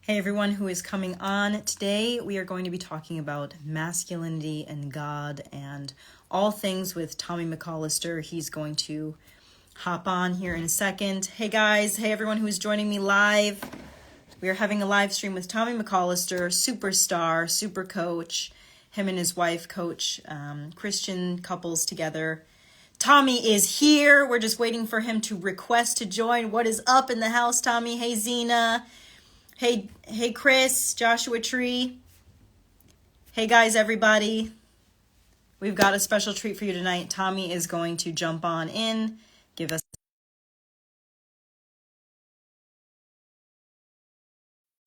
Hey everyone who is coming on. Today we are going to be talking about masculinity and God and all things with Tommy McCollister. He's going to hop on here in a second. Hey guys, hey everyone who is joining me live. We are having a live stream with Tommy McCollister, superstar, super coach. Him and his wife coach Christian couples together. Tommy is here. We're just waiting for him to request to join. What is up in the house, Tommy? Hey Zena. Hey, Chris, Joshua Tree. Hey, guys, everybody. We've got a special treat for you tonight. Tommy is going to jump on in, give us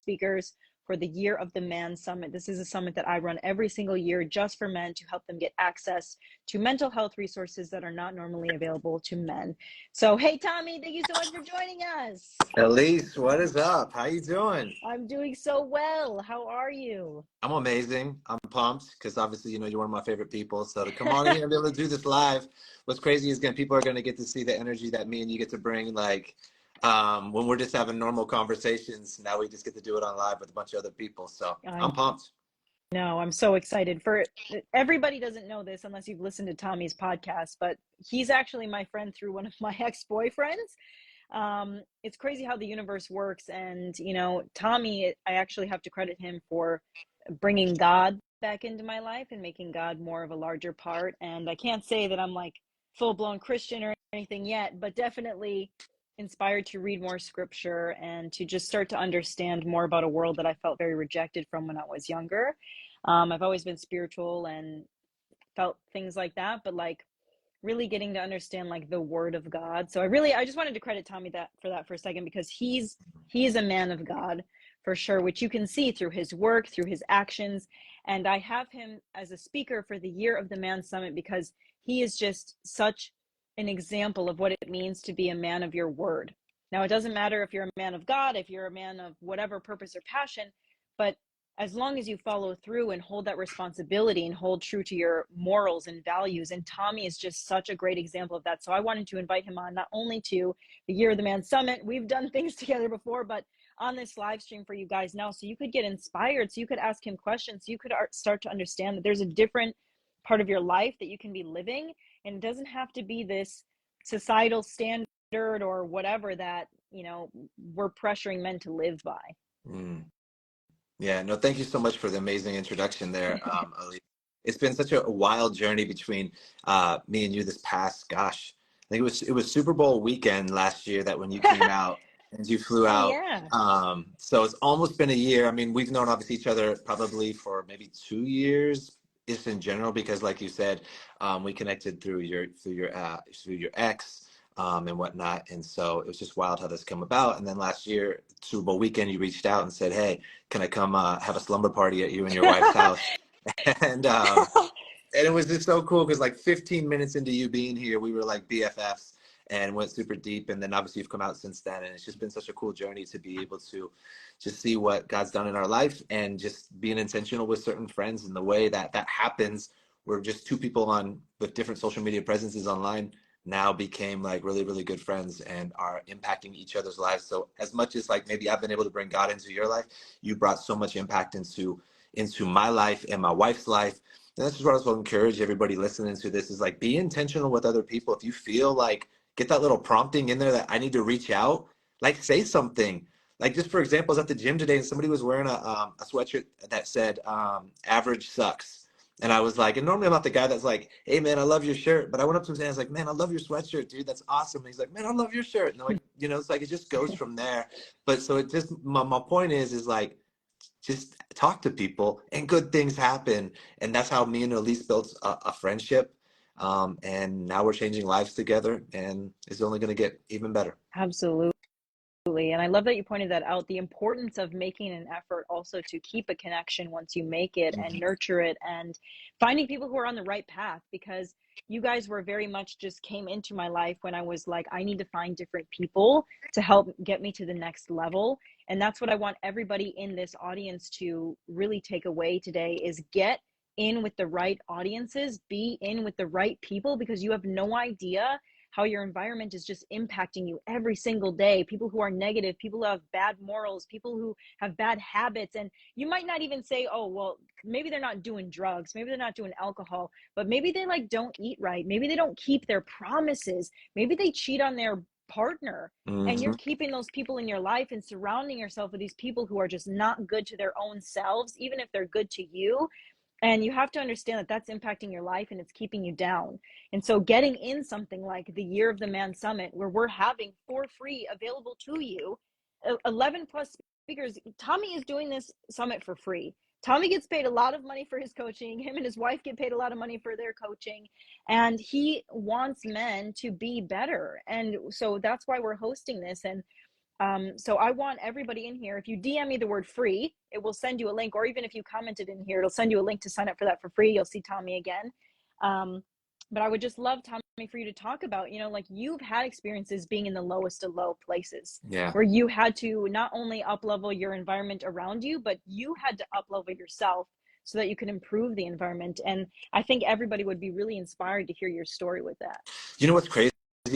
speakers for the Year of the Man Summit. This is a summit that I run every single year just for men to help them get access to mental health resources that are not normally available to men. So, hey, Tommy, thank you so much for joining us. Elise, what is up? How you doing? I'm doing so well. How are you? I'm amazing. I'm pumped because obviously, you're one of my favorite people. So to come on here and be able to do this live, what's crazy is people are going to get to see the energy that me and you get to bring. When we're just having normal conversations, now we just get to do it on live with a bunch of other people. So I'm pumped. No, I'm so excited for everybody doesn't know this unless you've listened to Tommy's podcast, but he's actually my friend through one of my ex-boyfriends. It's crazy how the universe works. And, Tommy, I actually have to credit him for bringing God back into my life and making God more of a larger part. And I can't say that I'm like full-blown Christian or anything yet, but definitely inspired to read more scripture and to just start to understand more about a world that I felt very rejected from when I was younger. I've always been spiritual and felt things like that, but really getting to understand the word of God. So I just wanted to credit Tommy for that for a second, because he's a man of God for sure, which you can see through his work, through his actions. And I have him as a speaker for the Year of the Man Summit because he is just such an example of what it means to be a man of your word. Now, it doesn't matter if you're a man of God, if you're a man of whatever purpose or passion, but as long as you follow through and hold that responsibility and hold true to your morals and values. And Tommy is just such a great example of that. So I wanted to invite him on, not only to the Year of the Man Summit, we've done things together before, but on this live stream for you guys now, so you could get inspired, so you could ask him questions, so you could start to understand that there's a different part of your life that you can be living, and it doesn't have to be this societal standard or whatever that we're pressuring men to live by. Yeah, no, thank you so much for the amazing introduction there, Elise. It's been such a wild journey between me and you this past, gosh, I think it was Super Bowl weekend last year that when you came out and you flew out. Yeah. So it's almost been a year. I mean, we've known obviously each other probably for maybe 2 years, just in general, because like you said, we connected through your ex. And whatnot. And so it was just wild how this came about. And then last year, Super Bowl weekend, you reached out and said, "Hey, can I come have a slumber party at you and your wife's house?" and it was just so cool because 15 minutes into you being here, we were like BFFs and went super deep. And then obviously you've come out since then, and it's just been such a cool journey to be able to just see what God's done in our life and just being intentional with certain friends. And the way that happens, we're just two people with different social media presences online now became really, really good friends and are impacting each other's lives. So as much as maybe I've been able to bring God into your life, you brought so much impact into my life and my wife's life. And this is what I was going to encourage everybody listening to this is be intentional with other people. If you feel get that little prompting in there that I need to reach out, say something. Just for example, I was at the gym today and somebody was wearing a sweatshirt that said average sucks. And I was and normally I'm not the guy that's "Hey man, I love your shirt." But I went up to him and I was like, "Man, I love your sweatshirt, dude. That's awesome." And he's like, "Man, I love your shirt." And I'm it's it just goes from there. But so it just, my point is just talk to people and good things happen. And that's how me and Elise built a friendship. And now we're changing lives together, and it's only going to get even better. Absolutely. And I love that you pointed that out, the importance of making an effort also to keep a connection once you make it and nurture it and finding people who are on the right path, because you guys were very much just came into my life when I was I need to find different people to help get me to the next level. And that's what I want everybody in this audience to really take away today is get in with the right audiences, be in with the right people, because you have no idea how your environment is just impacting you every single day. People who are negative, people who have bad morals, people who have bad habits. And you might not even say, oh, well, maybe they're not doing drugs, maybe they're not doing alcohol, but maybe they like don't eat right. Maybe they don't keep their promises. Maybe they cheat on their partner. And Hmm. you're keeping those people in your life and surrounding yourself with these people who are just not good to their own selves, even if they're good to you. And you have to understand that that's impacting your life and it's keeping you down. And so getting in something like the Year of the Man Summit, where we're having for free available to you 11 plus speakers. Tommy is doing this summit for free. Tommy gets paid a lot of money for his coaching. Him and his wife get paid a lot of money for their coaching. And he wants men to be better. And so that's why we're hosting this. And so I want everybody in here, if you DM me the word free, it will send you a link, or even if you commented in here, it'll send you a link to sign up for that for free. You'll see Tommy again. But I would just love, Tommy, for you to talk about, like you've had experiences being in the lowest of low places Yeah. where you had to not only up level your environment around you, but you had to up level yourself so that you could improve the environment. And I think everybody would be really inspired to hear your story with that. You know what's crazy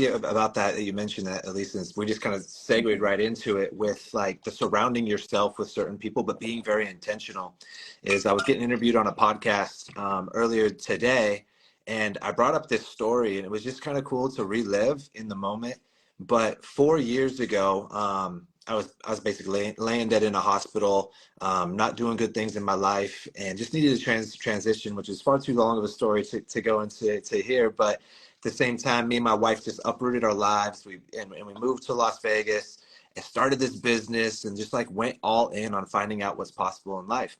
about that you mentioned that, at least, is we just kind of segued right into it with like the surrounding yourself with certain people, but being very intentional. Is I was getting interviewed on a podcast earlier today, and I brought up this story, and it was just kind of cool to relive in the moment. But 4 years ago, I was basically laying dead in a hospital, not doing good things in my life, and just needed a transition, which is far too long of a story to go into here, but at the same time, me and my wife just uprooted our lives. And we moved to Las Vegas and started this business and just like went all in on finding out what's possible in life.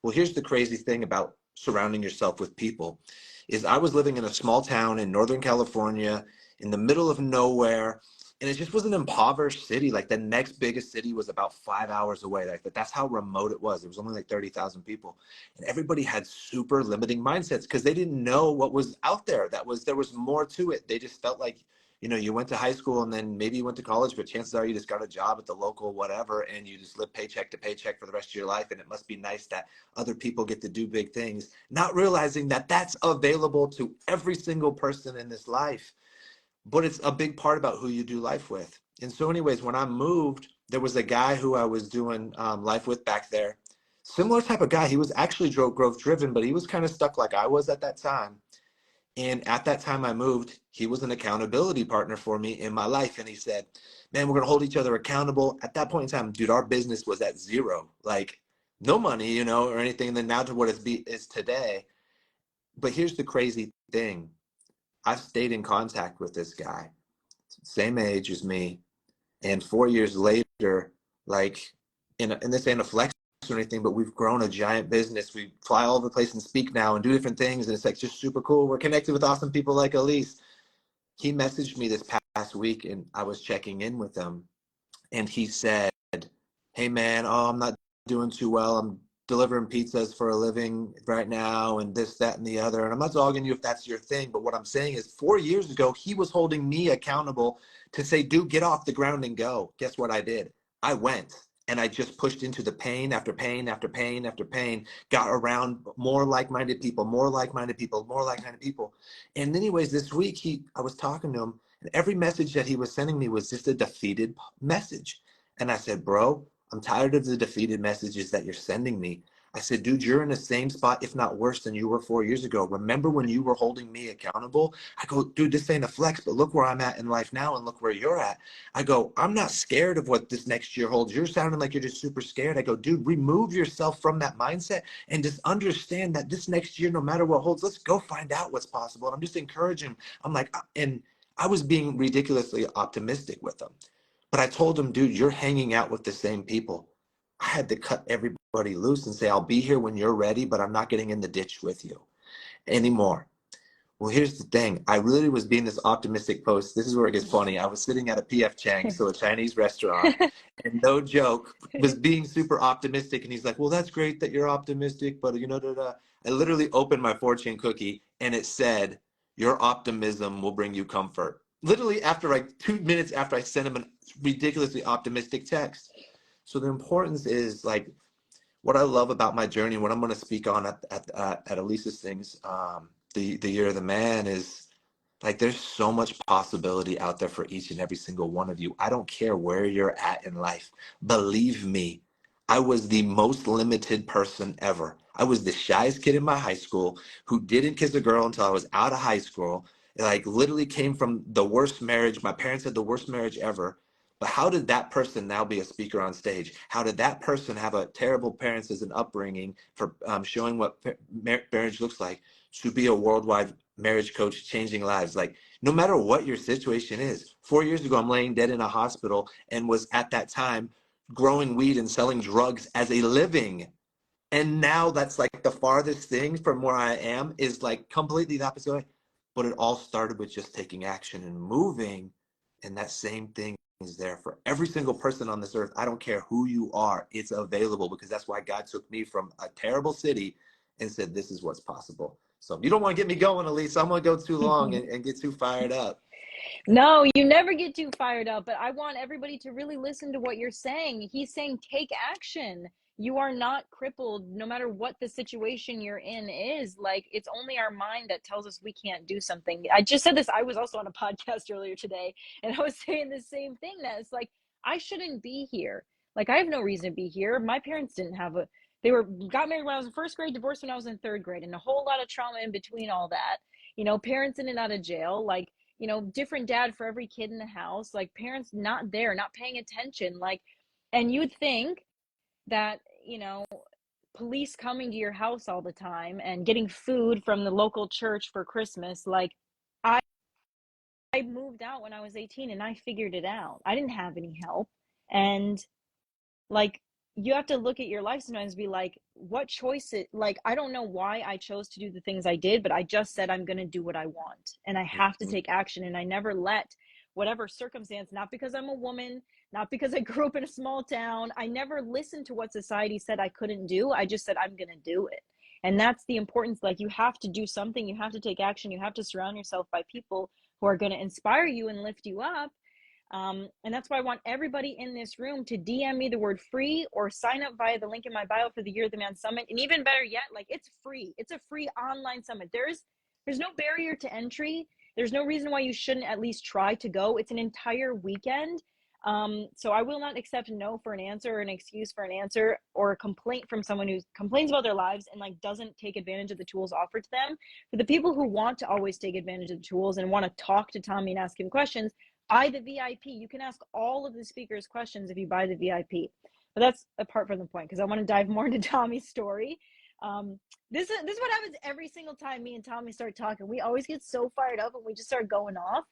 Well, here's the crazy thing about surrounding yourself with people is I was living in a small town in Northern California in the middle of nowhere. And it just was an impoverished city. Like the next biggest city was about 5 hours away. Like that's how remote it was. There was only like 30,000 people, and everybody had super limiting mindsets because they didn't know what was out there. There was more to it. They just felt like, you went to high school and then maybe you went to college, but chances are you just got a job at the local whatever, and you just live paycheck to paycheck for the rest of your life. And it must be nice that other people get to do big things, not realizing that that's available to every single person in this life. But it's a big part about who you do life with. And so anyways, when I moved, there was a guy who I was doing life with back there. Similar type of guy. He was actually growth driven, but he was kind of stuck like I was at that time. And at that time I moved, he was an accountability partner for me in my life. And he said, man, we're going to hold each other accountable. At that point in time, dude, our business was at zero, like no money, or anything. And then now to what is today. But here's the crazy thing. I've stayed in contact with this guy, same age as me, and 4 years later, like, and this ain't a flex or anything, but we've grown a giant business. We fly all over the place and speak now and do different things, and it's like just super cool. We're connected with awesome people like Elise. He messaged me this past week, and I was checking in with him, and he said, hey man, oh, I'm not doing too well. I'm delivering pizzas for a living right now, and this, that, and the other. And I'm not dogging you if that's your thing, but what I'm saying is 4 years ago, he was holding me accountable to say, dude, get off the ground and go. Guess what I did? I went. And I just pushed into the pain after pain after pain after pain, got around more like-minded people, more like-minded people, more like-minded people. And anyways, this week, I was talking to him, and every message that he was sending me was just a defeated message. And I said, bro, I'm tired of the defeated messages that you're sending me. I said, dude, you're in the same spot, if not worse than you were 4 years ago. Remember when you were holding me accountable? I go, dude, this ain't a flex, but look where I'm at in life now and look where you're at. I go, I'm not scared of what this next year holds. You're sounding like you're just super scared. I go, dude, remove yourself from that mindset and just understand that this next year, no matter what holds, let's go find out what's possible. And I'm just encouraging. I'm like, and I was being ridiculously optimistic with them. But I told him, dude, you're hanging out with the same people. I had to cut everybody loose and say, I'll be here when you're ready, but I'm not getting in the ditch with you anymore. Well, here's the thing. I really was being this optimistic post. This is where it gets funny. I was sitting at a PF Chang, so a Chinese restaurant, and no joke, was being super optimistic. And he's like, well, that's great that you're optimistic, but da, da. I literally opened my fortune cookie, and it said, your optimism will bring you comfort. Literally after like 2 minutes after I sent him a ridiculously optimistic text. So the importance is like what I love about my journey, what I'm going to speak on at Elisa's things, the Year of the Man, is Like there's so much possibility out there for each and every single one of you. I don't care where you're at in life. Believe me, I was the most limited person ever. I was the shyest kid in my high school who didn't kiss a girl until I was out of high school. Like literally came from the worst marriage. My parents had the worst marriage ever. But how did that person now be a speaker on stage? How did that person have a terrible parents as an upbringing for showing what marriage looks like to be a worldwide marriage coach changing lives? Like no matter what your situation is, 4 years ago I'm laying dead in a hospital and was at that time growing weed and selling drugs as a living. And now that's like the farthest thing from where I am is like completely the opposite way. But it all started with just taking action and moving. And that same thing is there for every single person on this earth. I don't care who you are, it's available, because that's why God took me from a terrible city and said, this is what's possible. So you don't want to get me going, Elise. I'm going to go too long and get too fired up. No, you never get too fired up, but I want everybody to really listen to what you're saying. He's saying take action. You are not crippled no matter what the situation you're in is. Like, it's only our mind that tells us we can't do something. I just said this. I was also on a podcast earlier today, and I was saying the same thing, that it's like, I shouldn't be here. Like, I have no reason to be here. My parents didn't have a, they were, got married when I was in first grade, divorced when I was in third grade, and a whole lot of trauma in between all that. You know, parents in and out of jail, like, you know, different dad for every kid in the house, like parents not there, not paying attention. Like, and you'd think that, you know, police coming to your house all the time and getting food from the local church for Christmas, like, I, I moved out when I was 18 and I figured it out. I didn't have any help. And like, you have to look at your life sometimes and be like, what choice it, like, I don't know why I chose to do the things I did, but I just said I'm going to do what I want, and I have to Mm-hmm. take action. And I never let whatever circumstance, not because I'm a woman, not because I grew up in a small town, I never listened to what society said I couldn't do. I just said I'm going to do it. And that's the importance. Like, you have to do something, you have to take action, you have to surround yourself by people who are going to inspire you and lift you up. And that's why I want everybody in this room to DM me the word free, or sign up via the link in my bio for the Year of the Man Summit. And even better yet, like, it's free. It's a free online summit. There's no barrier to entry. There's no reason why you shouldn't at least try to go. It's an entire weekend. So I will not accept no for an answer, or an excuse for an answer, or a complaint from someone who complains about their lives and like doesn't take advantage of the tools offered to them. For the people who want to always take advantage of the tools and want to talk to Tommy and ask him questions, buy the VIP. You can ask all of the speakers questions if you buy the VIP. But that's apart from the point, because I want to dive more into Tommy's story. This is what happens every single time me and Tommy start talking. We always get so fired up and we just start going off.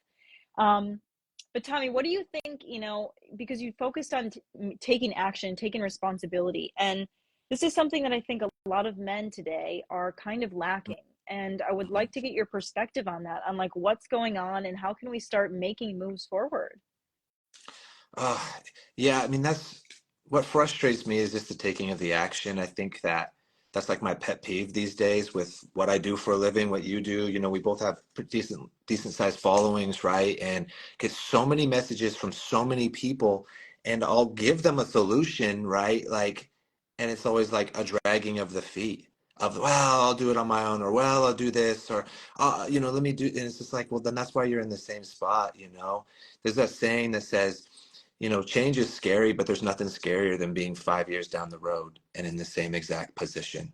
But Tommy, what do you think, you know, because you focused on taking action, taking responsibility, and this is something that I think a lot of men today are kind of lacking. And I would like to get your perspective on that, on like what's going on and how can we start making moves forward? Uh, yeah, I mean, that's what frustrates me, is just the taking of the action. I think that that's like my pet peeve these days with what I do for a living, what you do. You know, we both have decent sized followings, right? And get so many messages from so many people, and I'll give them a solution, right? Like, and it's always like a dragging of the feet of, well, I'll do it on my own, or well, I'll do this, or you know, let me do. And it's just like, well, then that's why you're in the same spot, you know. There's that saying that says, you know, change is scary, but there's nothing scarier than being 5 years down the road and in the same exact position.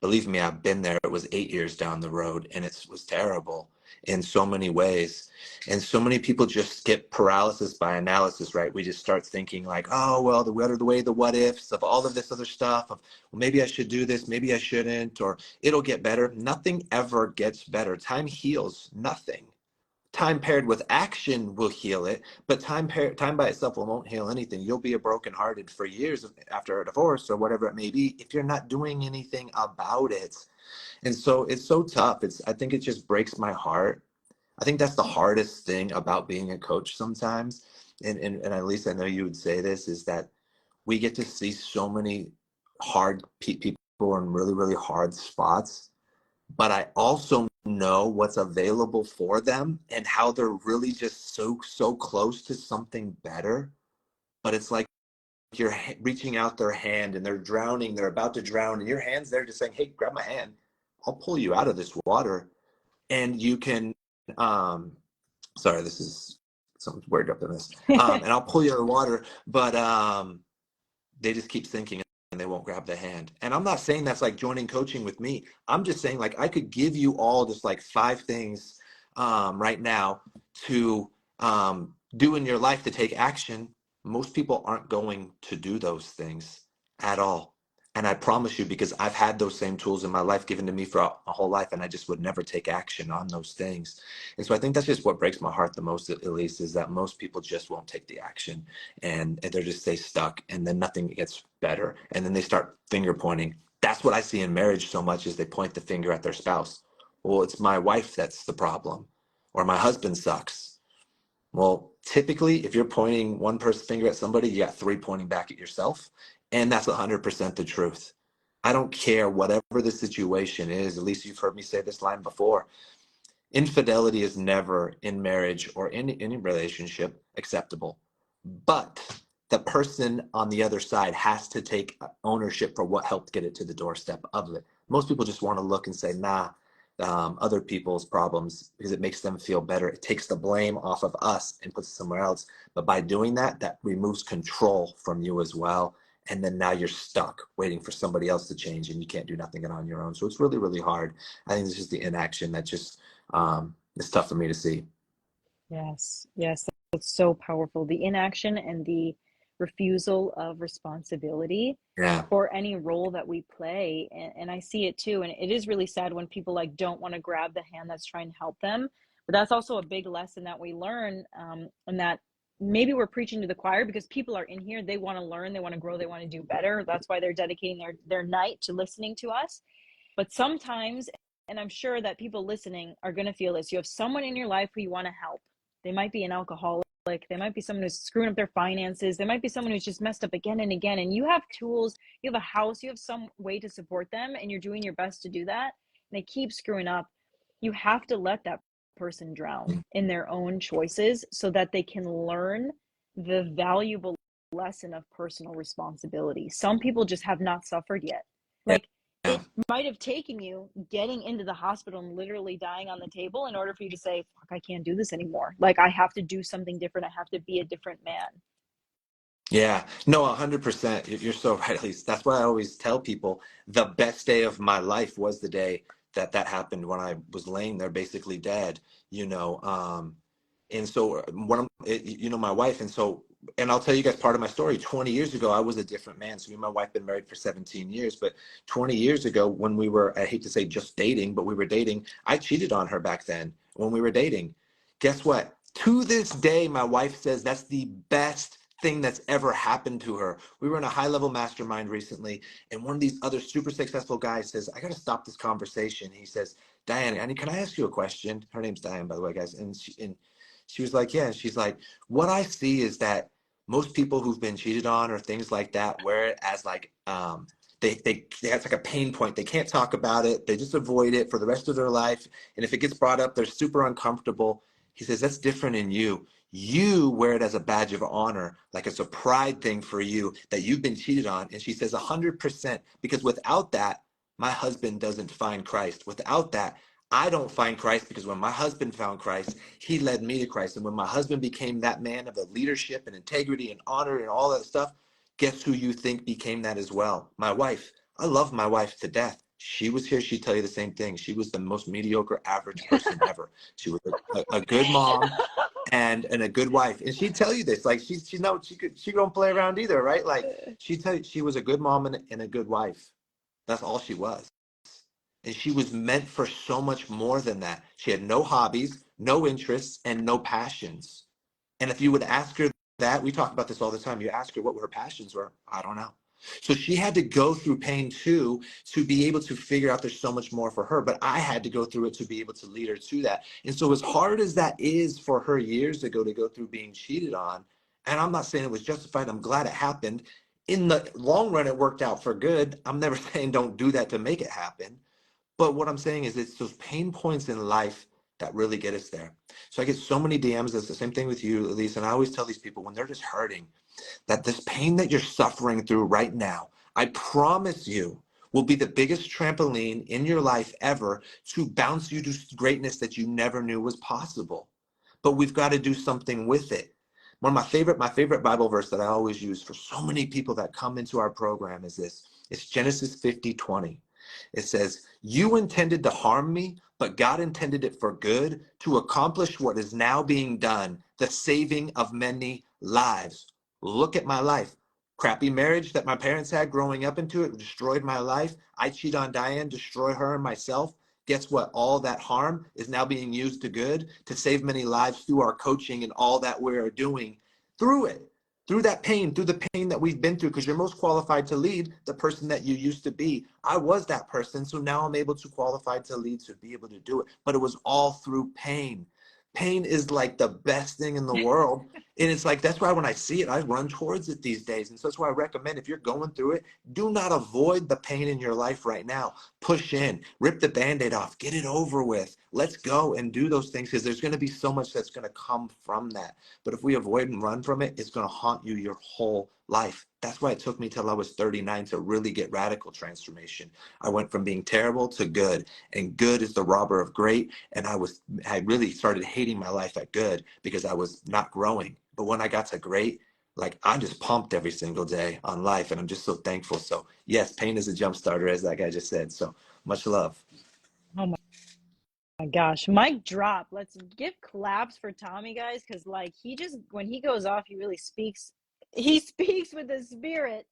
Believe me, I've been there. It was 8 years down the road, and it was terrible in so many ways. And so many people just get paralysis by analysis, right? We just start thinking like, oh, well, the what are the way, the what ifs of all of this other stuff of, well, maybe I should do this, maybe I shouldn't, or it'll get better. Nothing ever gets better. Time heals nothing. Time paired with action will heal it, but time by itself won't heal anything. You'll be a brokenhearted for years after a divorce or whatever it may be if you're not doing anything about it. And so it's so tough. I think it just breaks my heart. I think that's the hardest thing about being a coach sometimes. And at least I know you would say this, is that we get to see so many people in really, really hard spots, but I also know what's available for them and how they're really just so close to something better. But it's like you're reaching out their hand and they're drowning, they're about to drown, and your hand's there just saying, hey, grab my hand, I'll pull you out of this water. And you can sorry, this is something's weird up in this. And I'll pull you out of the water, but they just keep sinking and they won't grab the hand. And I'm not saying that's like joining coaching with me. I'm just saying like I could give you all just like 5 things right now to do in your life to take action. Most people aren't going to do those things at all. And I promise you, because I've had those same tools in my life given to me for my whole life, and I just would never take action on those things. And so I think that's just what breaks my heart the most, at least, is that most people just won't take the action and they just stay stuck, and then nothing gets better. And then they start finger pointing. That's what I see in marriage so much, is they point the finger at their spouse. Well, it's my wife that's the problem, or my husband sucks. Well, typically, if you're pointing one person's finger at somebody, you got 3 pointing back at yourself. And that's 100% the truth. I don't care whatever the situation is. At least you've heard me say this line before. Infidelity is never in marriage or any relationship acceptable. But the person on the other side has to take ownership for what helped get it to the doorstep of it. Most people just want to look and say, nah, other people's problems, because it makes them feel better. It takes the blame off of us and puts it somewhere else. But by doing that, that removes control from you as well. And then now you're stuck waiting for somebody else to change, and you can't do nothing on your own. So it's really, really hard. I think it's just the inaction that just it's tough for me to see. Yes, yes, that's so powerful. The inaction and the refusal of responsibility Yeah. for any role that we play. And I see it too. And it is really sad when people like don't want to grab the hand that's trying to help them. But that's also a big lesson that we learn, and that maybe we're preaching to the choir because people are in here, they want to learn, they want to grow, they want to do better. That's why they're dedicating their night to listening to us. But sometimes, and I'm sure that people listening are going to feel this, you have someone in your life who you want to help. They might be an alcoholic, they might be someone who's screwing up their finances, they might be someone who's just messed up again and again. And you have tools, you have a house, you have some way to support them, and you're doing your best to do that. And they keep screwing up. You have to let that person drown in their own choices so that they can learn the valuable lesson of personal responsibility. Some people just have not suffered yet. Yeah. Like, it might have taken you getting into the hospital and literally dying on the table in order for you to say, fuck, I can't do this anymore. Like, I have to do something different. I have to be a different man. Yeah, no, 100%. You're so right. At least that's why I always tell people the best day of my life was the day that that happened, when I was laying there basically dead, you know. And so my wife, and so, and I'll tell you guys part of my story. 20 years ago, I was a different man. So me and my wife been married for 17 years, but 20 years ago, when we were, I hate to say just dating, but we were dating, I cheated on her back then when we were dating. Guess what? To this day, my wife says that's the best thing that's ever happened to her. We were in a high level mastermind recently, and one of these other super successful guys says, I got to stop this conversation. He says, Diane, can I ask you a question? Her name's Diane, by the way, guys. And she was like, yeah. And she's like, what I see is that most people who've been cheated on or things like that wear it as like, they have like a pain point. They can't talk about it. They just avoid it for the rest of their life. And if it gets brought up, they're super uncomfortable. He says, that's different in you. You wear it as a badge of honor, like it's a pride thing for you that you've been cheated on. And she says 100%, because without that, my husband doesn't find Christ. Without that, I don't find Christ, because when my husband found Christ, he led me to Christ. And when my husband became that man of the leadership and integrity and honor and all that stuff, guess who you think became that as well? My wife. I love my wife to death. She was here, she'd tell you the same thing. She was the most mediocre, average person ever. She was a good mom and a good wife. And she'd tell you this, like she don't play around either, right? Like she'd tell you she was a good mom and a good wife. That's all she was. And she was meant for so much more than that. She had no hobbies, no interests, and no passions. And if you would ask her that, we talk about this all the time. You ask her what her passions were. I don't know. So she had to go through pain too to be able to figure out there's so much more for her. But I had to go through it to be able to lead her to that. And so as hard as that is for her years ago to go through being cheated on, and I'm not saying it was justified, I'm glad it happened. In the long run, it worked out for good. I'm never saying don't do that to make it happen. But what I'm saying is it's those pain points in life that really get us there. So I get so many DMs. That's the same thing with you, Elise. And I always tell these people when they're just hurting, that this pain that you're suffering through right now, I promise you, will be the biggest trampoline in your life ever to bounce you to greatness that you never knew was possible. But we've got to do something with it. One of my favorite Bible verse that I always use for so many people that come into our program is this. It's Genesis 50:20. It says, "You intended to harm me, but God intended it for good to accomplish what is now being done, the saving of many lives." Look at my life. Crappy marriage that my parents had growing up into it destroyed my life. I cheat on Diane, destroy her and myself. Guess what? All that harm is now being used to good to save many lives through our coaching and all that we're doing through it, through that pain, through the pain that we've been through, because you're most qualified to lead the person that you used to be. I was that person, so now I'm able to qualify to lead, to be able to do it. But it was all through pain. Pain is like the best thing in the world. And it's like, that's why when I see it, I run towards it these days. And so that's why I recommend, if you're going through it, do not avoid the pain in your life right now. Push in, rip the Band-Aid off, get it over with. Let's go and do those things, because there's going to be so much that's going to come from that. But if we avoid and run from it, it's going to haunt you your whole life. That's why it took me till I was 39 to really get radical transformation. I went from being terrible to good, and good is the robber of great. And I really started hating my life at good because I was not growing. But when I got to great, like, I'm just pumped every single day on life, and I'm just so thankful. So yes, pain is a jump starter, as that guy just said. So much love. Oh my gosh, mic drop. Let's give claps for Tommy, guys, because like he just when he goes off, he really speaks. He speaks with the spirit.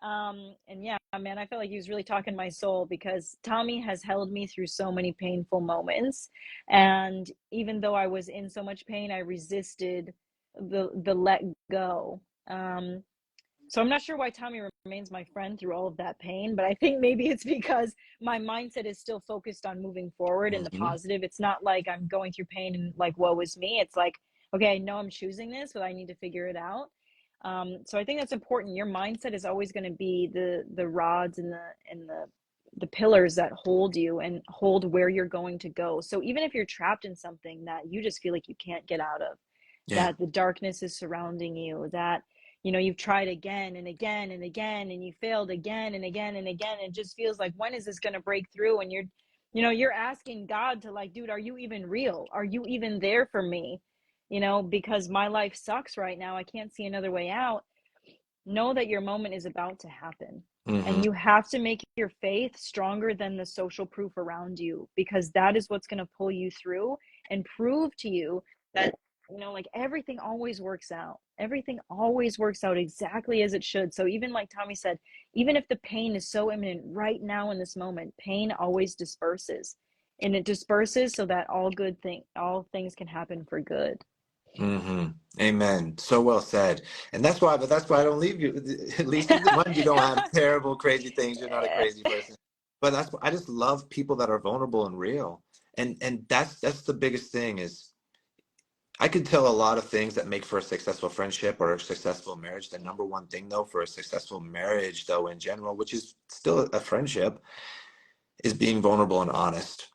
And yeah, man, I felt like he was really talking my soul because Tommy has held me through so many painful moments. And even though I was in so much pain, I resisted the let go. So I'm not sure why Tommy remains my friend through all of that pain, but I think maybe it's because my mindset is still focused on moving forward and the Mm-hmm. positive. It's not like I'm going through pain and like, woe is me. It's like, okay, I know I'm choosing this, but I need to figure it out. So I think that's important. Your mindset is always going to be the rods and the pillars that hold you and hold where you're going to go. So even if you're trapped in something that you just feel like you can't get out of, Yeah. that the darkness is surrounding you, that you've tried again and again and again and you failed again and again and again, it just feels like, when is this going to break through? And you're asking God to, like, dude, are you even real? Are you even there for me? Because my life sucks right now, I can't see another way out. Know that your moment is about to happen. Mm-hmm. And you have to make your faith stronger than the social proof around you, because that is what's going to pull you through and prove to you that, like, everything always works out. Everything always works out exactly as it should. So even like Tommy said, even if the pain is so imminent right now in this moment, pain always disperses. And it disperses so that all things can happen for good. Mm-hmm. Amen. So well said. And that's why I don't leave you. At least one, you don't have terrible, crazy things. You're not a crazy person. But I just love people that are vulnerable and real. And that's the biggest thing is, I could tell a lot of things that make for a successful friendship or a successful marriage. The number one thing though for a successful marriage though in general, which is still a friendship, is being vulnerable and honest.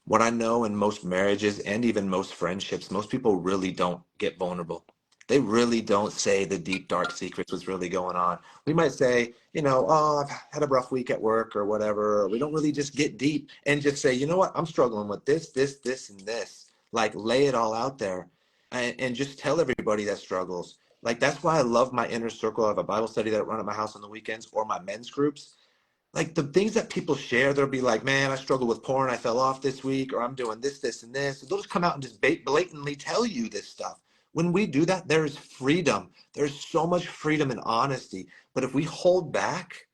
What I know in most marriages and even most friendships, most people really don't get vulnerable. They really don't say the deep, dark secrets, what's really going on. We might say, oh, I've had a rough week at work or whatever. Or we don't really just get deep and just say, you know what, I'm struggling with this, and this. Like, lay it all out there and just tell everybody that struggles. Like, that's why I love my inner circle. I have a Bible study that I run at my house on the weekends, or my men's groups. Like, the things that people share, they'll be like, man, I struggle with porn, I fell off this week, or I'm doing this, and this. They'll just come out and just blatantly tell you this stuff. When we do that, there is freedom. There's so much freedom and honesty. But if we hold back,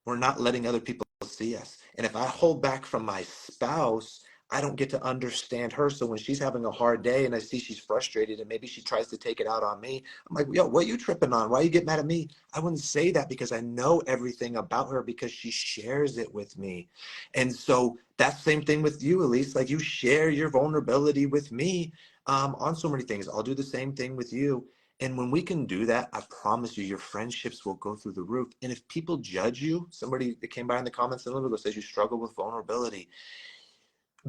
we're not letting other people see us. And if I hold back from my spouse, I don't get to understand her. So when she's having a hard day and I see she's frustrated and maybe she tries to take it out on me, I'm like, yo, what are you tripping on? Why you get mad at me? I wouldn't say that because I know everything about her because she shares it with me. And so that's the same thing with you, Elise. Like, you share your vulnerability with me on so many things. I'll do the same thing with you. And when we can do that, I promise you, your friendships will go through the roof. And if people judge you, somebody that came by in the comments a little ago says you struggle with vulnerability,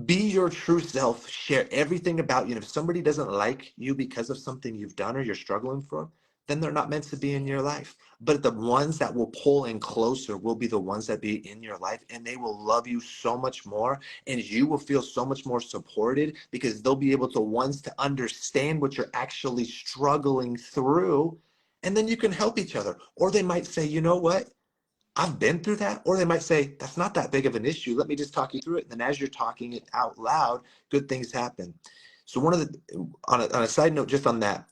be your true self, share everything about you. And if somebody doesn't like you because of something you've done or you're struggling for, then they're not meant to be in your life. But the ones that will pull in closer will be the ones that be in your life, and they will love you so much more, and you will feel so much more supported because they'll be able to ones to understand what you're actually struggling through, and then you can help each other. Or they might say, you know what? I've been through that. Or they might say, that's not that big of an issue. Let me just talk you through it. And then as you're talking it out loud, good things happen. So one of the, on a side note, just on that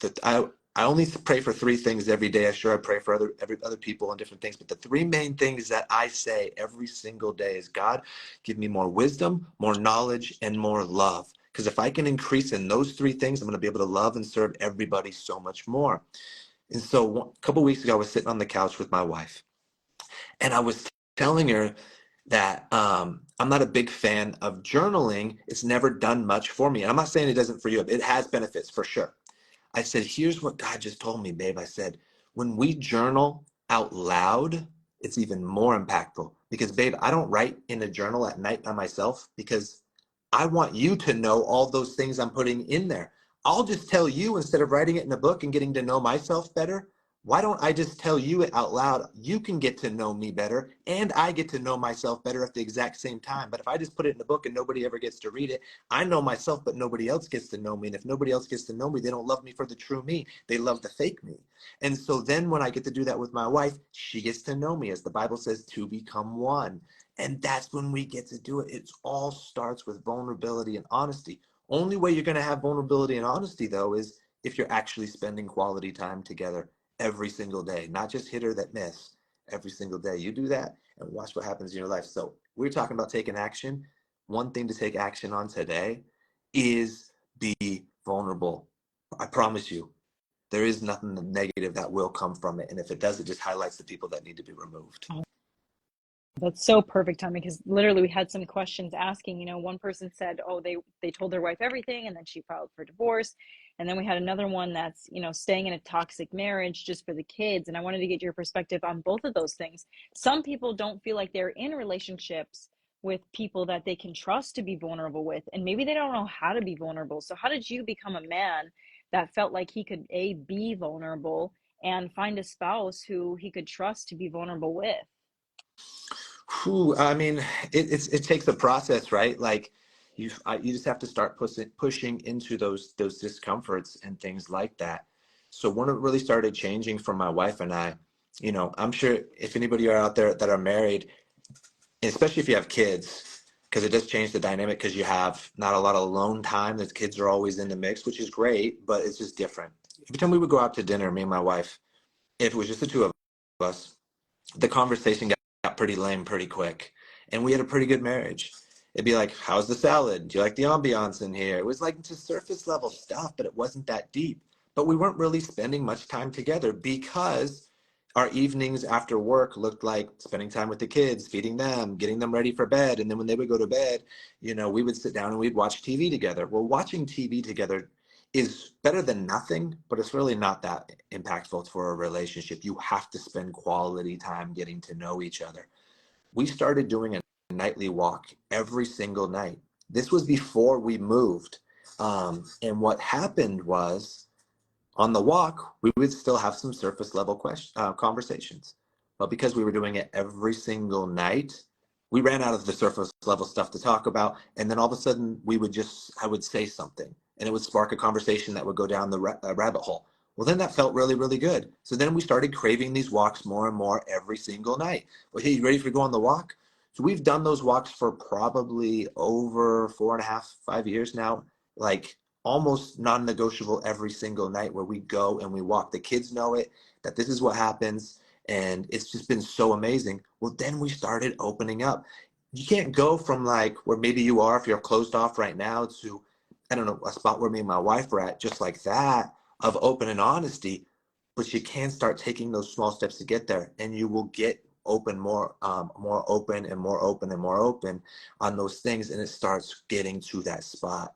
I only pray for three things every day. I sure I pray for other people and different things. But the three main things that I say every single day is, God, give me more wisdom, more knowledge, and more love. Because if I can increase in those three things, I'm going to be able to love and serve everybody so much more. And so a couple of weeks ago, I was sitting on the couch with my wife. And I was telling her that I'm not a big fan of journaling. It's never done much for me. And I'm not saying it doesn't for you. It has benefits for sure. I said, here's what God just told me, babe. I said, when we journal out loud, it's even more impactful. Because, babe, I don't write in a journal at night by myself because I want you to know all those things I'm putting in there. I'll just tell you, instead of writing it in a book and getting to know myself better, why don't I just tell you it out loud? You can get to know me better, and I get to know myself better at the exact same time. But if I just put it in a book and nobody ever gets to read it, I know myself, but nobody else gets to know me. And if nobody else gets to know me, they don't love me for the true me. They love the fake me. And so then when I get to do that with my wife, she gets to know me, as the Bible says, to become one. And that's when we get to do it. It all starts with vulnerability and honesty. Only way you're going to have vulnerability and honesty, though, is if you're actually spending quality time together every single day, not just hit or that miss. Every single day. You do that and watch what happens in your life. So we're talking about taking action. One thing to take action on today is be vulnerable. I promise you, there is nothing negative that will come from it. And if it does, it just highlights the people that need to be removed. That's so perfect, Tommy, because literally we had some questions asking, one person said, oh, they told their wife everything and then she filed for divorce. And then we had another one that's, staying in a toxic marriage just for the kids. And I wanted to get your perspective on both of those things. Some people don't feel like they're in relationships with people that they can trust to be vulnerable with, and maybe they don't know how to be vulnerable. So how did you become a man that felt like he could be vulnerable and find a spouse who he could trust to be vulnerable with? Whew, I mean, it takes a process, right? Like you just have to start pushing into those discomforts and things like that. So when it really started changing for my wife and I, I'm sure if anybody are out there that are married, especially if you have kids, because it does change the dynamic because you have not a lot of alone time. The kids are always in the mix, which is great, but it's just different. Every time we would go out to dinner, me and my wife, if it was just the two of us, the conversation got pretty lame pretty quick. And we had a pretty good marriage. It'd be like, how's the salad? Do you like the ambiance in here? It was like just surface level stuff, but it wasn't that deep. But we weren't really spending much time together because our evenings after work looked like spending time with the kids, feeding them, getting them ready for bed. And then when they would go to bed, we would sit down and we'd watch TV together. Well, watching TV together is better than nothing, but it's really not that impactful for a relationship. You have to spend quality time getting to know each other. We started doing a nightly walk every single night. This was before we moved. And what happened was, on the walk, we would still have some surface level conversations. But because we were doing it every single night, we ran out of the surface level stuff to talk about. And then all of a sudden, I would say something and it would spark a conversation that would go down the rabbit hole. Well, then that felt really, really good. So then we started craving these walks more and more every single night. Well, hey, you ready to go on the walk? So we've done those walks for probably over 4.5, 5 years now. Like almost non-negotiable every single night where we go and we walk. The kids know it, that this is what happens. And it's just been so amazing. Well, then we started opening up. You can't go from like where maybe you are if you're closed off right now to, I don't know, a spot where me and my wife are at, just like that, of open and honesty. But you can start taking those small steps to get there, and you will get more open and more open and more open on those things, and it starts getting to that spot.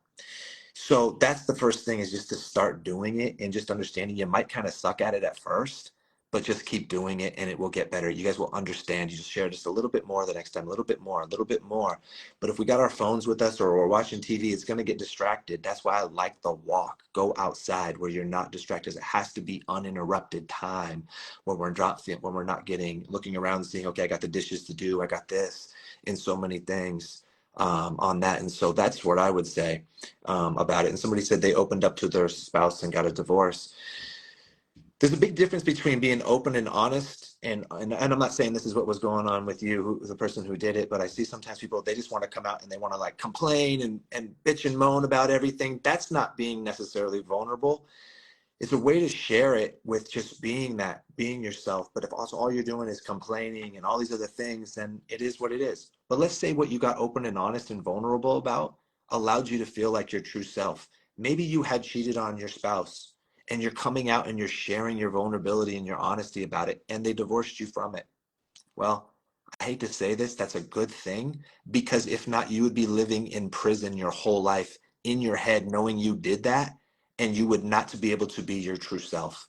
So that's the first thing, is just to start doing it and just understanding you might kind of suck at it at first, but just keep doing it and it will get better. You guys will understand. You just share just a little bit more the next time, a little bit more, a little bit more. But if we got our phones with us or we're watching TV, it's going to get distracted. That's why I like the walk. Go outside where you're not distracted. It has to be uninterrupted time when we're not getting looking around and seeing, okay, I got the dishes to do, I got this, and so many things on that. And so that's what I would say about it. And somebody said they opened up to their spouse and got a divorce. There's a big difference between being open and honest, and I'm not saying this is what was going on with you, the person who did it, but I see sometimes people, they just want to come out and they want to like complain and bitch and moan about everything. That's not being necessarily vulnerable. It's a way to share it with just being yourself. But if also all you're doing is complaining and all these other things, then it is what it is. But let's say what you got open and honest and vulnerable about allowed you to feel like your true self. Maybe you had cheated on your spouse and you're coming out and you're sharing your vulnerability and your honesty about it, and they divorced you from it. Well, I hate to say this, that's a good thing, because if not, you would be living in prison your whole life in your head, knowing you did that, and you would not to be able to be your true self.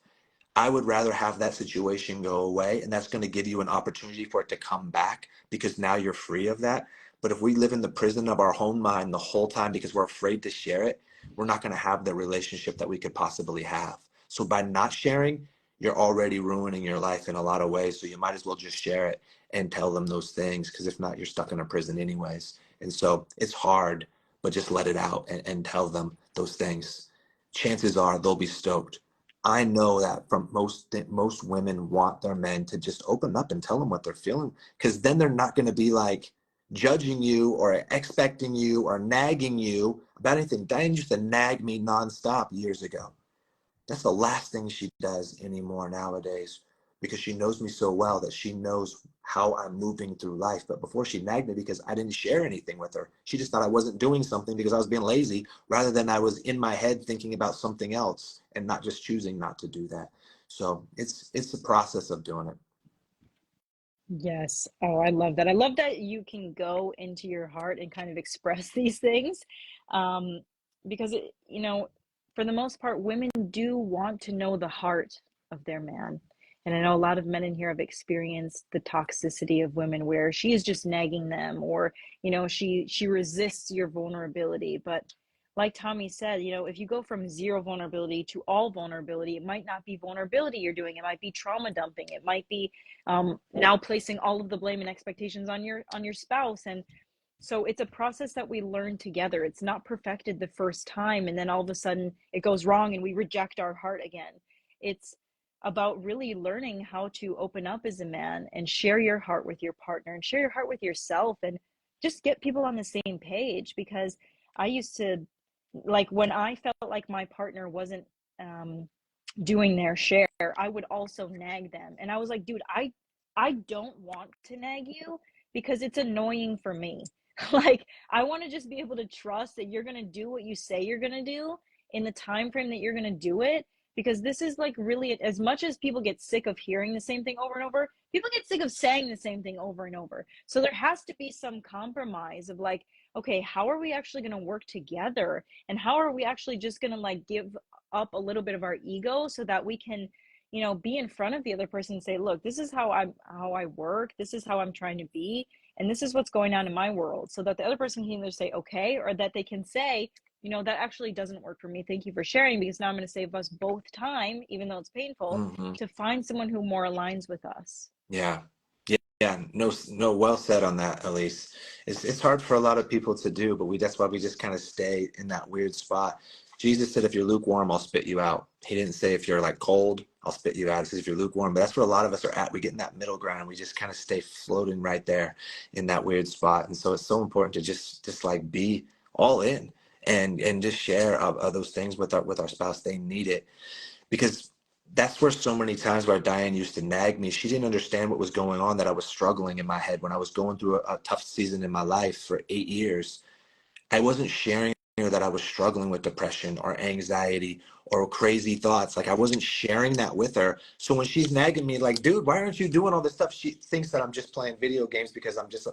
I would rather have that situation go away, and that's going to give you an opportunity for it to come back because now you're free of that. But if we live in the prison of our own mind the whole time because we're afraid to share it, we're not going to have the relationship that we could possibly have. So by not sharing, you're already ruining your life in a lot of ways. So you might as well just share it and tell them those things, because if not, you're stuck in a prison anyways. And so it's hard, but just let it out and tell them those things. Chances are they'll be stoked. I know that from most women want their men to just open up and tell them what they're feeling, because then they're not going to be like judging you or expecting you or nagging you about anything. Diane used to nag me nonstop years ago. That's the last thing she does anymore nowadays, because she knows me so well that she knows how I'm moving through life. But before, she nagged me because I didn't share anything with her. She just thought I wasn't doing something because I was being lazy, rather than I was in my head thinking about something else and not just choosing not to do that. So it's the process of doing it. Yes. Oh, I love that. I love that you can go into your heart and kind of express these things. Um, because for the most part, women do want to know the heart of their man. And I know a lot of men in here have experienced the toxicity of women where she is just nagging them, or, she resists your vulnerability. But like Tommy said, if you go from zero vulnerability to all vulnerability, it might not be vulnerability you're doing. It might be trauma dumping. It might be now placing all of the blame and expectations on your spouse. And so it's a process that we learn together. It's not perfected the first time and then all of a sudden it goes wrong and we reject our heart again. It's about really learning how to open up as a man and share your heart with your partner and share your heart with yourself, and just get people on the same page. Because I used to, like, when I felt like my partner wasn't um doing their share, I would also nag them. And I was like, dude, I don't want to nag you because it's annoying for me. Like, I want to just be able to trust that you're going to do what you say you're going to do in the time frame that you're going to do it. Because this is like, really, as much as people get sick of hearing the same thing over and over, people get sick of saying the same thing over and over. So there has to be some compromise of like, okay, how are we actually going to work together? And how are we actually just going to like give up a little bit of our ego so that we can, be in front of the other person and say, look, this is how I work, this is how I'm trying to be, and this is what's going on in my world, so that the other person can either say okay, or that they can say, that actually doesn't work for me, thank you for sharing, because now I'm going to save us both time, even though it's painful, Mm-hmm. to find someone who more aligns with us. Yeah. Yeah, no, no, well said on that, Elise. It's hard for a lot of people to do, but that's why we just kind of stay in that weird spot. Jesus said, if you're lukewarm, I'll spit you out. He didn't say if you're like cold, I'll spit you out. He says if you're lukewarm. But that's where a lot of us are at. We get in that middle ground. We just kind of stay floating right there in that weird spot. And so it's so important to just like be all in and just share those things with our spouse. They need it, because that's where so many times where Diane used to nag me. She didn't understand what was going on, that I was struggling in my head when I was going through a tough season in my life for 8 years. I wasn't sharing her that I was struggling with depression or anxiety or crazy thoughts. Like, I wasn't sharing that with her. So when she's nagging me, like, dude, why aren't you doing all this stuff? She thinks that I'm just playing video games because I'm just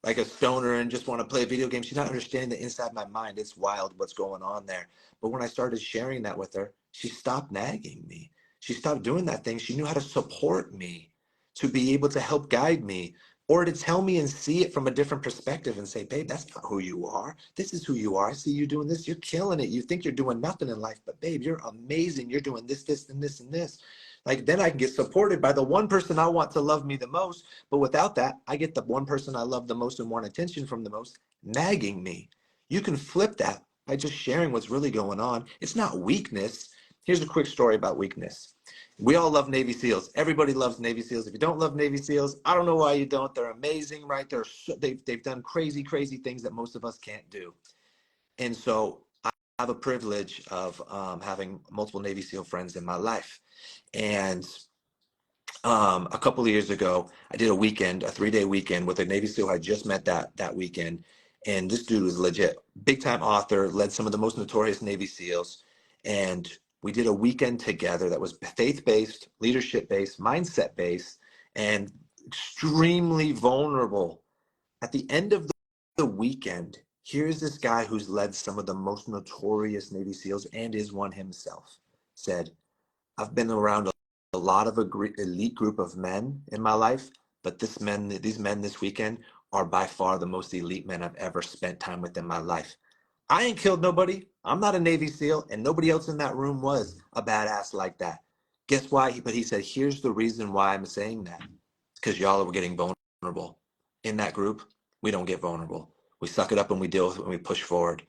like a stoner and just want to play video games. She's not understanding that inside my mind, it's wild what's going on there. But when I started sharing that with her, she stopped nagging me. she stopped doing that thing. She knew how to support me, to be able to help guide me, or to tell me and see it from a different perspective and say, babe, that's not who you are. This is who you are. I see you doing this. You're killing it. You think you're doing nothing in life, but babe, you're amazing. You're doing this, this, and this, and this. Like, then I can get supported by the one person I want to love me the most. But without that, I get the one person I love the most and want attention from the most nagging me. You can flip that by just sharing what's really going on. It's not weakness. Here's a quick story about weakness. We all love Navy SEALs. Everybody loves Navy SEALs. If you don't love Navy SEALs, I don't know why you don't. They're amazing, right? They've done crazy, crazy things that most of us can't do. And so I have a privilege of having multiple Navy SEAL friends in my life. And a couple of years ago, I did a weekend, a 3-day weekend with a Navy SEAL I just met that weekend. And this dude was legit, big time author, led some of the most notorious Navy SEALs. And we did a weekend together that was faith-based, leadership-based, mindset-based, and extremely vulnerable. At the end of the weekend, here's this guy who's led some of the most notorious Navy SEALs and is one himself, said, I've been around a lot of elite group of men in my life, but these men this weekend are by far the most elite men I've ever spent time with in my life. I ain't killed nobody. I'm not a Navy SEAL, and nobody else in that room was a badass like that. Guess why? But he said, here's the reason why I'm saying that. Because y'all are getting vulnerable. In that group, we don't get vulnerable. We suck it up and we deal with it and we push forward.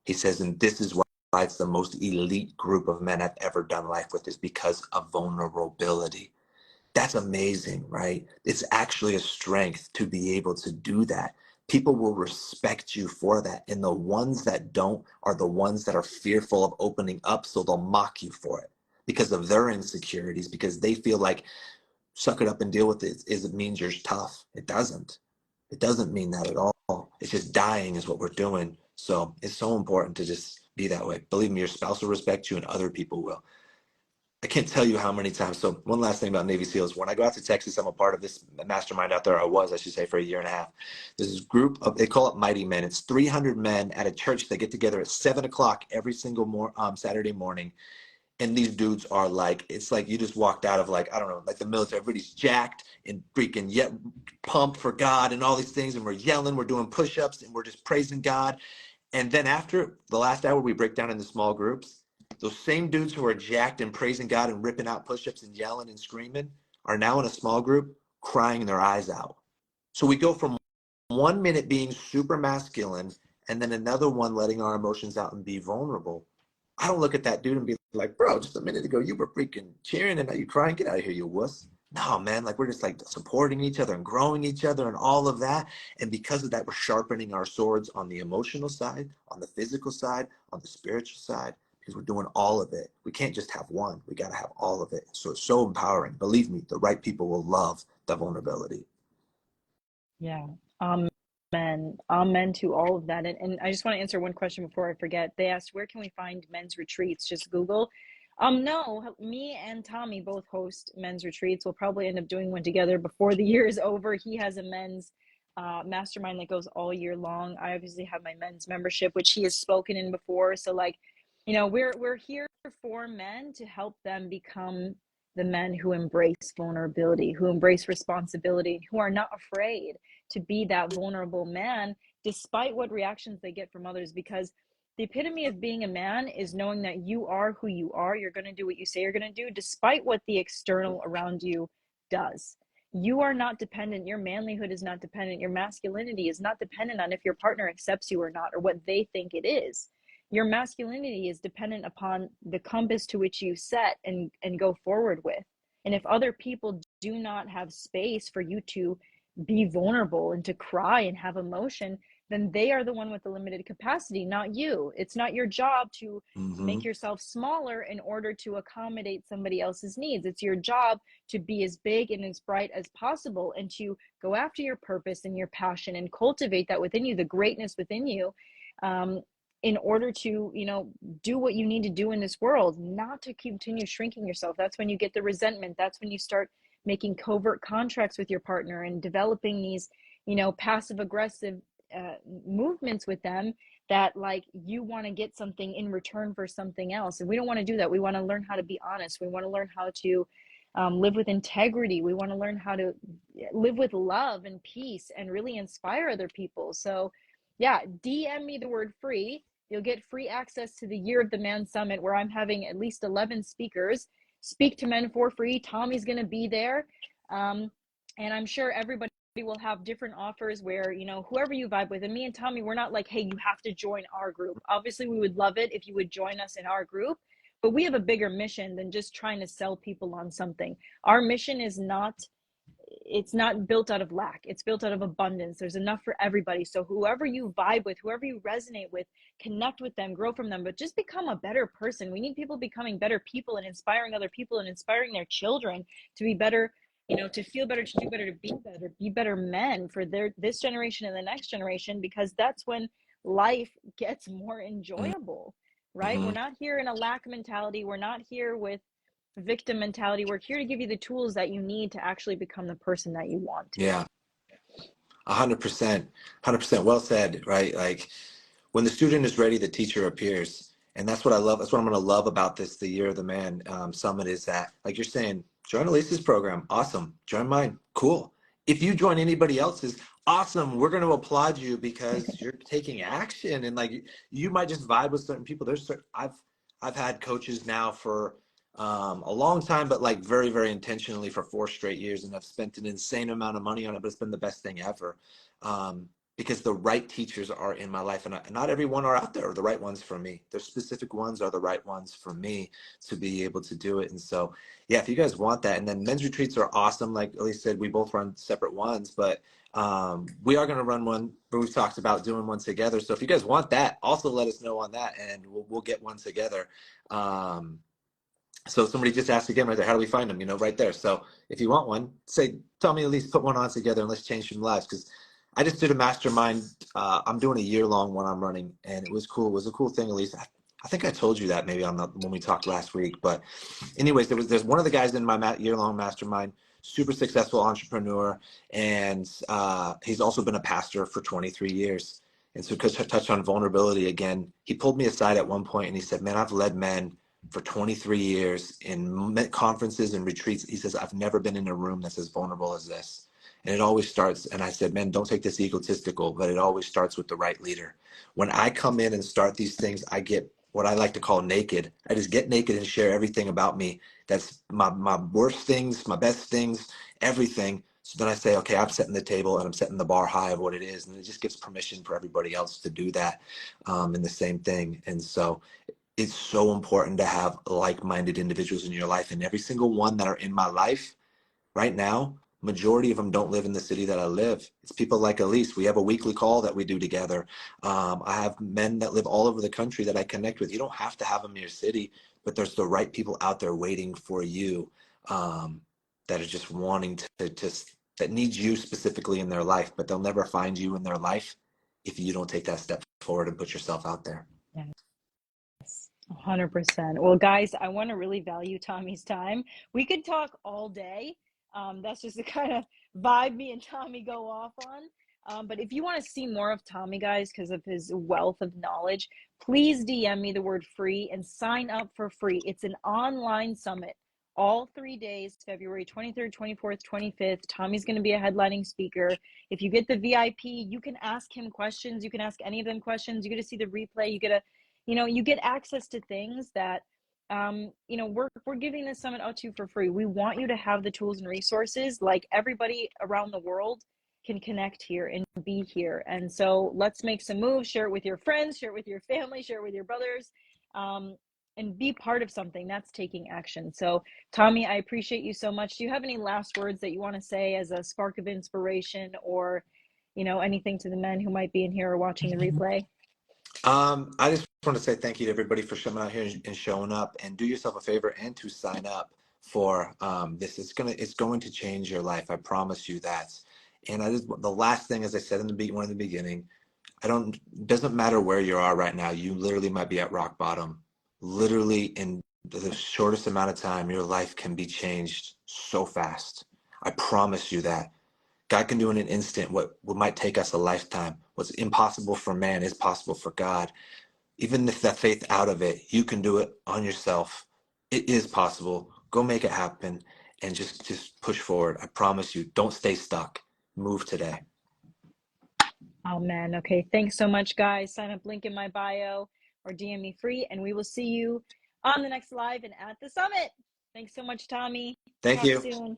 He says, and this is why it's the most elite group of men I've ever done life with, is because of vulnerability. That's amazing, right? It's actually a strength to be able to do that. People will respect you for that. And the ones that don't are the ones that are fearful of opening up, so they'll mock you for it because of their insecurities, because they feel like suck it up and deal with it is it means you're tough. It doesn't. It doesn't mean that at all. It's just dying is what we're doing. So it's so important to just be that way. Believe me, your spouse will respect you and other people will. I can't tell you how many times. So one last thing about Navy SEALs. When I go out to Texas, I'm a part of this mastermind out there. I should say, for a year and a half. There's this group of, they call it Mighty Men. It's 300 men at a church that get together at 7 o'clock every single Saturday morning. And these dudes are like, it's like you just walked out of, like, I don't know, like the military. Everybody's jacked and freaking yet pumped for God and all these things. And we're yelling, we're doing push-ups, and we're just praising God. And then after the last hour, we break down into small groups. Those same dudes who are jacked and praising God and ripping out push-ups and yelling and screaming are now in a small group crying their eyes out. So we go from 1 minute being super masculine and then another one letting our emotions out and be vulnerable. I don't look at that dude and be like, bro, just a minute ago you were freaking cheering and now you crying. Get out of here, you wuss. No, man, like we're just like supporting each other and growing each other and all of that. And because of that, we're sharpening our swords on the emotional side, on the physical side, on the spiritual side, because we're doing all of it. We can't just have one. We got to have all of it. So it's so empowering. Believe me, the right people will love the vulnerability. Yeah. Amen. Amen to all of that. And I just want to answer one question before I forget. They asked, where can we find men's retreats? Just Google. No, me and Tommy both host men's retreats. We'll probably end up doing one together before the year is over. He has a men's mastermind that goes all year long. I obviously have my men's membership, which he has spoken in before. So like, we're here for men to help them become the men who embrace vulnerability, who embrace responsibility, who are not afraid to be that vulnerable man, despite what reactions they get from others. Because the epitome of being a man is knowing that you are who you are. You're going to do what you say you're going to do, despite what the external around you does. You are not dependent. Your manlyhood is not dependent. Your masculinity is not dependent on if your partner accepts you or not, or what they think it is. Your masculinity is dependent upon the compass to which you set and go forward with. And if other people do not have space for you to be vulnerable and to cry and have emotion, then they are the one with the limited capacity, not you. It's not your job to Mm-hmm. make yourself smaller in order to accommodate somebody else's needs. It's your job to be as big and as bright as possible and to go after your purpose and your passion and cultivate that within you, the greatness within you, in order to, do what you need to do in this world, not to continue shrinking yourself. That's when you get the resentment. That's when you start making covert contracts with your partner and developing these, passive aggressive movements with them that like you want to get something in return for something else. And we don't want to do that. We want to learn how to be honest. We want to learn how to live with integrity. We want to learn how to live with love and peace and really inspire other people. So yeah, DM me the word free. You'll get free access to the Year of the Man Summit, where I'm having at least 11 speakers speak to men for free. Tommy's going to be there. And I'm sure everybody will have different offers where, you know, whoever you vibe with. And me and Tommy, we're not like, hey, you have to join our group. Obviously, we would love it if you would join us in our group, but we have a bigger mission than just trying to sell people on something. Our mission is not, it's not built out of lack. It's built out of abundance. There's enough for everybody. So whoever you vibe with, whoever you resonate with, connect with them, grow from them, but just become a better person. We need people becoming better people and inspiring other people and inspiring their children to be better, you know, to feel better, to do better, to be better men for this generation and the next generation, because that's when life gets more enjoyable, right? Mm-hmm. We're not here in a lack mentality. We're not here with victim mentality. We're here to give you the tools that you need to actually become the person that you want to. Yeah, 100%, 100%. Well said, right? Like when the student is ready, the teacher appears. And that's what I love. That's what I'm going to love about this, the Year of the Man Summit, is that, like you're saying, join Elise's program. Awesome. Join mine. Cool. If you join anybody else's, awesome. We're going to applaud you because you're taking action. And like, you might just vibe with certain people. I've had coaches now for a long time, but like very, very intentionally for 4 straight years. And I've spent an insane amount of money on it, but it's been the best thing ever. Because the right teachers are in my life, and not everyone are out there are the right ones for me. There's specific ones are the right ones for me to be able to do it. And so, yeah, if you guys want that, and then men's retreats are awesome. Like Elise said, we both run separate ones, but we are going to run one, but we've talked about doing one together. So if you guys want that, also let us know on that, and we'll get one together. So somebody just asked again right there, how do we find them? You know, right there. So if you want one, say, tell me, at least put one on together and let's change some lives. Because I just did a mastermind. I'm doing a year-long one I'm running, and it was cool. It was a cool thing, at least. I think I told you that maybe when we talked last week. But anyways, there's one of the guys in my year-long mastermind, super successful entrepreneur, and he's also been a pastor for 23 years. And so because I touched on vulnerability again, he pulled me aside at one point and he said, man, I've led men for 23 years in conferences and retreats. He says, I've never been in a room that's as vulnerable as this. And it always starts, and I said, man, don't take this egotistical, but it always starts with the right leader. When I come in and start these things, I get what I like to call naked. I just get naked and share everything about me. That's my worst things, my best things, everything. So then I say, okay, I'm setting the table and I'm setting the bar high of what it is. And it just gives permission for everybody else to do that in the same thing. And so it's so important to have like-minded individuals in your life, and every single one that are in my life right now, majority of them don't live in the city that I live. It's people like Elise. We have a weekly call that we do together. I have men that live all over the country that I connect with. You don't have to have them in your city, but there's the right people out there waiting for you that are just wanting that need you specifically in their life, but they'll never find you in their life if you don't take that step forward and put yourself out there. Yeah. 100%. Well, guys, I want to really value Tommy's time. We could talk all day. That's just the kind of vibe me and Tommy go off on. But if you want to see more of Tommy, guys, because of his wealth of knowledge, please DM me the word free and sign up for free. It's an online summit, all 3 days, February 23rd, 24th, 25th. Tommy's going to be a headlining speaker. If you get the VIP, you can ask him questions. You can ask any of them questions. You get to see the replay. You get access to things that we're giving this summit out to you for free. We want you to have the tools and resources like everybody around the world can connect here and be here. And so let's make some moves. Share it with your friends, share it with your family, share it with your brothers, and be part of something that's taking action. So Tommy, I appreciate you so much. Do you have any last words that you want to say as a spark of inspiration, or anything to the men who might be in here or watching the replay? I just want to say thank you to everybody for showing out here and showing up, and do yourself a favor and to sign up for this. It's going to change your life. I promise you that. And the last thing, as I said in the beginning, it doesn't matter where you are right now. You literally might be at rock bottom. Literally in the shortest amount of time, your life can be changed so fast. I promise you that. God can do in an instant what might take us a lifetime. What's impossible for man is possible for God. Even if that faith out of it, you can do it on yourself. It is possible. Go make it happen and just push forward. I promise you, don't stay stuck. Move today. Oh man. Okay. Thanks so much, guys. Sign up, link in my bio or DM me free, and we will see you on the next live and at the summit. Thanks so much, Tommy. Thank Talk you. soon.